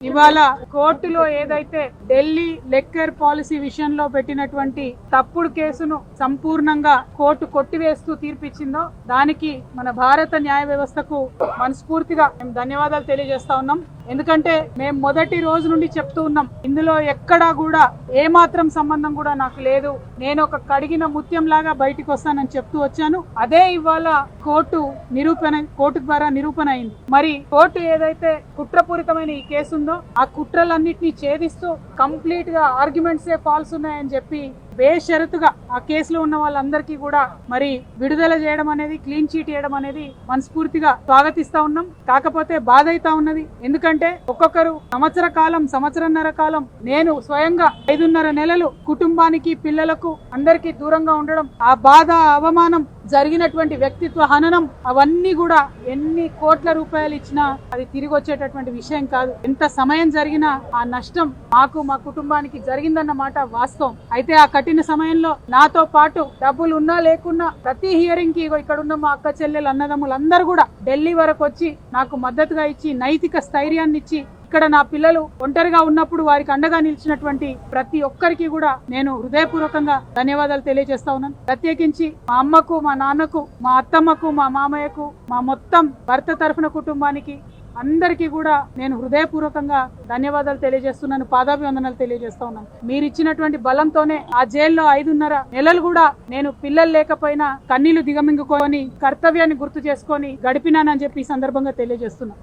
ఇవాళ కోర్టులో ఏదైతే ఢిల్లీ లిక్కర్ పాలసీ విషయంలో పెట్టినటువంటి తప్పుడు కేసును సంపూర్ణంగా కోర్టు కొట్టివేస్తూ తీర్పిచ్చిందో దానికి మన భారత న్యాయ వ్యవస్థకు మనస్ఫూర్తిగా మేము ధన్యవాదాలు తెలియజేస్తా ఉన్నాం. ఎందుకంటే మేము మొదటి రోజు నుండి చెప్తూ ఉన్నాం, ఇందులో ఎక్కడా కూడా ఏమాత్రం సంబంధం కూడా నాకు లేదు, నేను ఒక కడిగిన ముత్యం లాగా బయటికి వస్తానని చెప్తూ వచ్చాను. అదే ఇవాళ కోర్టు ద్వారా నిరూపణ అయింది. మరి కోర్టు ఏదైతే కుట్రపూరితమైన ఈ కేసు ఉందో ఆ కుట్రలన్నింటినీ ఛేదిస్తూ కంప్లీట్ గా ఆర్గ్యుమెంట్స్ ఫాల్స్ ఉన్నాయని చెప్పి బేషరతుగా ఆ కేసులో ఉన్న వాళ్ళందరికీ కూడా మరి విడుదల చేయడం అనేది, క్లీన్ చీట్ చేయడం అనేది మనస్ఫూర్తిగా స్వాగతిస్తా ఉన్నాం. కాకపోతే బాధ అయితా ఉన్నది. ఎందుకంటే ఒక్కొక్కరు సంవత్సరన్నర కాలం నేను స్వయంగా 5.5 నెలలు కుటుంబానికి, పిల్లలకు అందరికీ దూరంగా ఉండడం, ఆ బాధ, అవమానం, జరిగినటువంటి వ్యక్తిత్వ హననం, అవన్నీ కూడా ఎన్ని కోట్ల రూపాయలు ఇచ్చినా అది తిరిగి వచ్చేటటువంటి విషయం కాదు. ఎంత సమయం జరిగినా ఆ నష్టం మాకు, మా కుటుంబానికి జరిగిందన్నమాట వాస్తవం. అయితే ఆ కఠిన సమయంలో నాతో పాటు డబ్బులు ఉన్నా లేకున్నా ప్రతి హియరింగ్ కి ఇక్కడ ఉన్న మా అక్క చెల్లెలు, అన్నదమ్ములు అందరూ కూడా ఢిల్లీ వరకు వచ్చి నాకు మద్దతుగా ఇచ్చి, నైతిక స్థైర్యాన్ని ఇచ్చి, ఇక్కడ నా పిల్లలు ఒంటరిగా ఉన్నప్పుడు వారికి అండగా నిలిచినటువంటి ప్రతి ఒక్కరికి కూడా నేను హృదయపూర్వకంగా ధన్యవాదాలు తెలియజేస్తా ఉన్నాను. ప్రత్యేకించి మా అమ్మకు, మా నాన్నకు, మా అత్తమ్మకు, మా మామయ్యకు, మా మొత్తం భర్త తరఫున కుటుంబానికి అందరికీ కూడా నేను హృదయపూర్వకంగా ధన్యవాదాలు తెలియజేస్తున్నాను, పాదాభివందనాలు తెలియజేస్తా ఉన్నాను. మీరు ఇచ్చినటువంటి బలంతోనే ఆ జైల్లో 5.5 నెలలు కూడా నేను పిల్లలు లేకపోయినా కన్నీళ్లు దిగమింగుకొని కర్తవ్యాన్ని గుర్తు చేసుకొని గడిపినానని చెప్పి ఈ సందర్భంగా తెలియజేస్తున్నాను.